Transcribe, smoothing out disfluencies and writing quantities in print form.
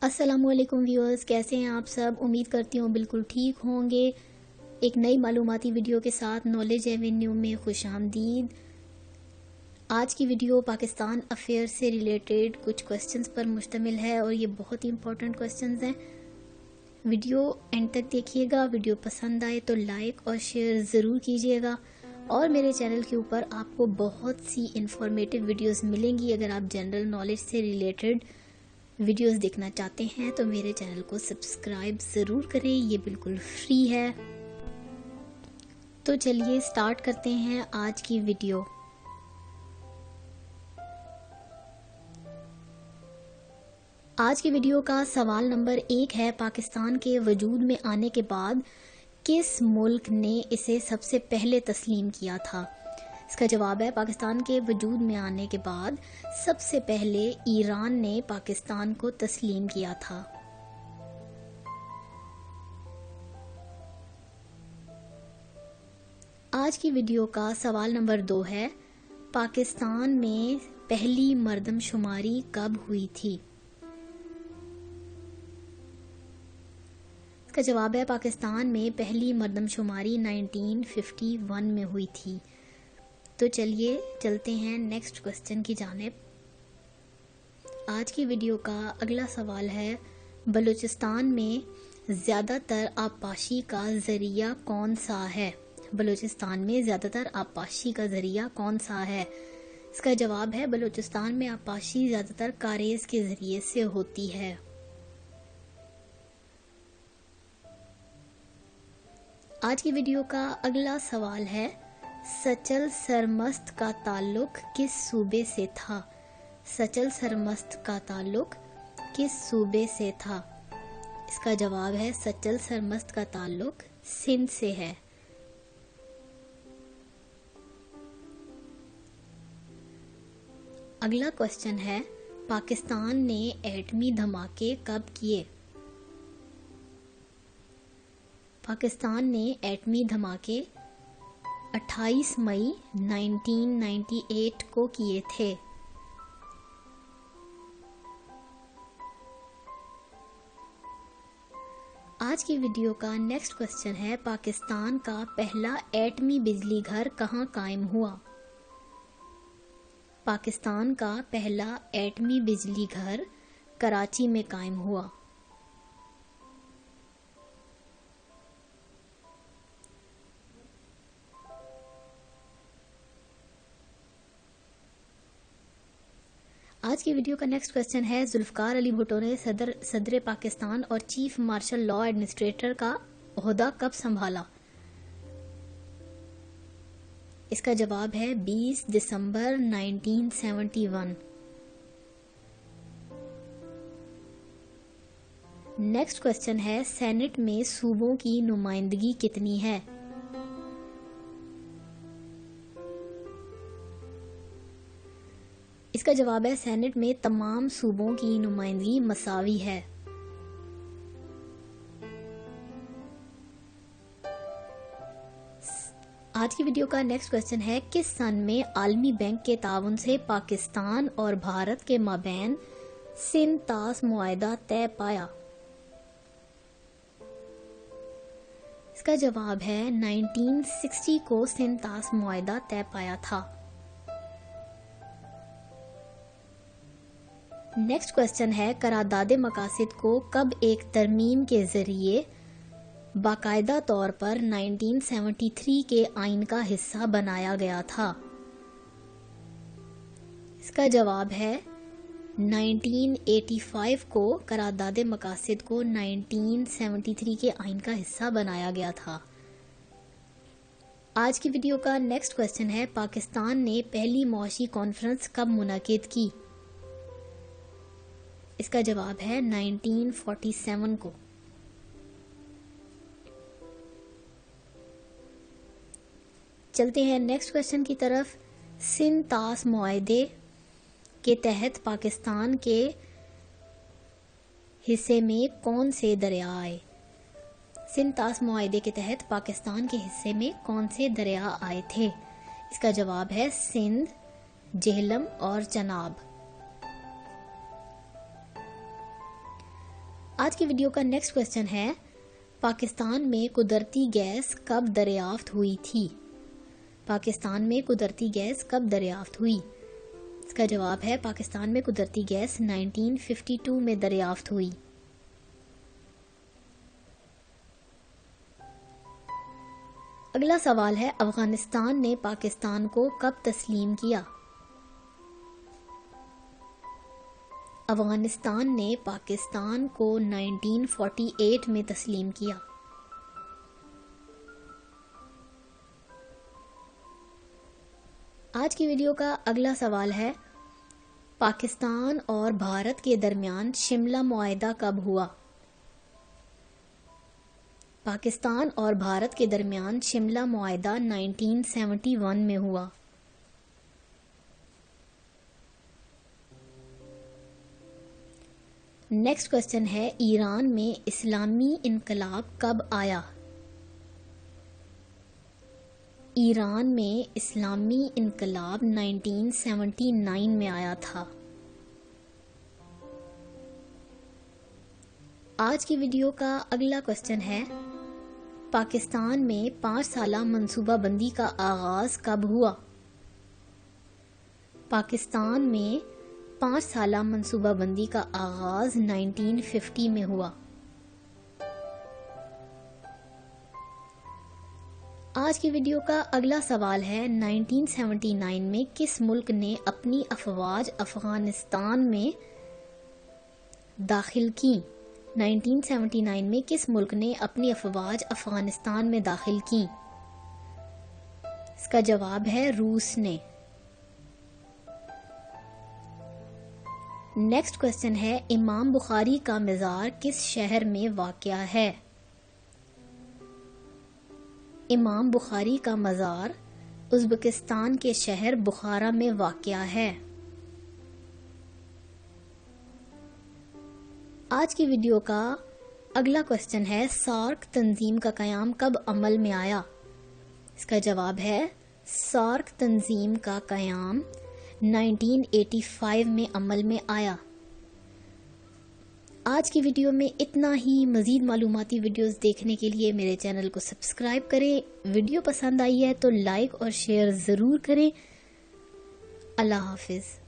السلام علیکم ویورز، کیسے ہیں آپ سب؟ امید کرتی ہوں بالکل ٹھیک ہوں گے۔ ایک نئی معلوماتی ویڈیو کے ساتھ نالج ایونیو میں خوش آمدید۔ آج کی ویڈیو پاکستان افیئر سے ریلیٹڈ کچھ کوسچنز پر مشتمل ہے اور یہ بہت ہی امپورٹنٹ کوسچنز ہیں۔ ویڈیو اینڈ تک دیکھیے گا۔ ویڈیو پسند آئے تو لائک اور شیئر ضرور کیجیے گا، اور میرے چینل کے اوپر آپ کو بہت سی انفارمیٹیو ویڈیوز ملیں گی۔ اگر آپ جنرل نالج سے ریلیٹڈ ویڈیوز دیکھنا چاہتے ہیں تو میرے چینل کو سبسکرائب ضرور کریں، یہ بالکل فری ہے۔ تو چلیے سٹارٹ کرتے ہیں آج کی ویڈیو۔ آج کی ویڈیو کا سوال نمبر 1 ہے، پاکستان کے وجود میں آنے کے بعد کس ملک نے اسے سب سے پہلے تسلیم کیا تھا؟ اس کا جواب ہے، پاکستان کے وجود میں آنے کے بعد سب سے پہلے ایران نے پاکستان کو تسلیم کیا تھا۔ آج کی ویڈیو کا سوال نمبر 2 ہے، پاکستان میں پہلی مردم شماری کب ہوئی تھی؟ اس کا جواب ہے، پاکستان میں پہلی مردم شماری 1951 میں ہوئی تھی۔ تو چلیے چلتے ہیں نیکسٹ کوسچن کی جانب۔ آج کی ویڈیو کا اگلا سوال ہے، بلوچستان میں زیادہ تر آبپاشی کا ذریعہ کون سا ہے؟ بلوچستان میں زیادہ تر آبپاشی کا ذریعہ کون سا ہے؟ اس کا جواب ہے، بلوچستان میں آبپاشی زیادہ تر کاریز کے ذریعے سے ہوتی ہے۔ آج کی ویڈیو کا اگلا سوال ہے، سچل سرمست کا تعلق کس صوبے سے تھا؟ سچل سرمست کا تعلق کس صوبے سے تھا؟ اس کا جواب ہے، سچل سرمست کا تعلق سندھ سے ہے۔ اگلا کوسچن ہے، پاکستان نے ایٹمی دھماکے کب کیے؟ پاکستان نے ایٹمی دھماکے 28 مئی 1998 کو کیے تھے۔ آج کی ویڈیو کا نیکسٹ کوسچن ہے، پاکستان کا پہلا ایٹمی بجلی گھر کہاں قائم ہوا؟ پاکستان کا پہلا ایٹمی بجلی گھر کراچی میں قائم ہوا۔ آج کی ویڈیو کا نیکسٹ کوسچن ہے، ذوالفقار علی بھٹو نے صدر پاکستان اور چیف مارشل لا ایڈمنسٹریٹر کا عہدہ کب سنبھالا؟ اس کا جواب ہے، 20 دسمبر 1971۔ نیکسٹ کوسچن ہے، سینٹ میں صوبوں کی نمائندگی کتنی ہے؟ اس کا جواب ہے، سینٹ میں تمام صوبوں کی نمائندگی مساوی ہے۔ آج کی ویڈیو کا نیکسٹ کوسچن ہے، کس سن میں عالمی بینک کے تعاون سے پاکستان اور بھارت کے مابین سندھ طاس معاہدہ طے پایا؟ اس کا جواب ہے، 1960 کو سندھ طاس معاہدہ طے پایا تھا۔ نیکسٹ کوسچن ہے، قرارداد مقاصد کو کب ایک ترمیم کے ذریعے باقاعدہ طور پر 1973 کے آئین کا حصہ بنایا گیا تھا؟ اس کا جواب ہے، 1985 کو قرارداد مقاصد کو 1973 کے آئین کا حصہ بنایا گیا تھا۔ آج کی ویڈیو کا نیکسٹ کوسچن ہے، پاکستان نے پہلی معاشی کانفرنس کب منعقد کی؟ اس کا جواب ہے، 1947 کو۔ چلتے ہیں نیکسٹ کوسچن کی طرف، سندھ طاس معاہدے کے تحت پاکستان کے حصے میں کون سے دریا آئے؟ سندھ طاس معاہدے کے تحت پاکستان کے حصے میں کون سے دریا آئے تھے؟ اس کا جواب ہے، سندھ، جہلم اور چناب۔ آج کی ویڈیو کا نیکسٹ کوسچن ہے پاکستان میں قدرتی گیس کب دریافت ہوئی تھی؟ پاکستان میں قدرتی گیس کب دریافت ہوئی؟ اس کا جواب ہے پاکستان میں قدرتی گیس 1952 میں دریافت ہوئی۔ اگلا سوال ہے افغانستان نے پاکستان کو کب تسلیم کیا؟ افغانستان نے پاکستان کو 1948 میں تسلیم کیا۔ آج کی ویڈیو کا اگلا سوال ہے پاکستان اور بھارت کے درمیان شملہ معاہدہ کب ہوا؟ پاکستان اور بھارت کے درمیان شملہ معاہدہ 1971 میں ہوا۔ نیکسٹ کوسچن ہے ایران میں اسلامی انقلاب کب آیا؟ ایران میں اسلامی انقلاب 1979 میں آیا تھا۔ آج کی ویڈیو کا اگلا کوسچن ہے پاکستان میں 5 سالہ منصوبہ بندی کا آغاز کب ہوا؟ پاکستان میں 5 سالہ منصوبہ بندی کا آغاز 1950 میں ہوا۔ آج کی ویڈیو کا اگلا سوال ہے 1979 میں کس ملک نے اپنی افواج افغانستان میں داخل کی؟ 1979 میں کس ملک نے اپنی افواج افغانستان میں داخل کی؟ اس کا جواب ہے روس نے۔ نیکسٹ کوسچن ہے امام بخاری کا مزار کس شہر میں واقع ہے؟ امام بخاری کا مزار ازبکستان کے شہر بخارا میں واقع ہے۔ آج کی ویڈیو کا اگلا کوسچن ہے سارک تنظیم کا قیام کب عمل میں آیا؟ اس کا جواب ہے سارک تنظیم کا قیام 1985 میں عمل میں آیا۔ آج کی ویڈیو میں اتنا ہی۔ مزید معلوماتی ویڈیوز دیکھنے کے لیے میرے چینل کو سبسکرائب کریں۔ ویڈیو پسند آئی ہے تو لائک اور شیئر ضرور کریں۔ اللہ حافظ۔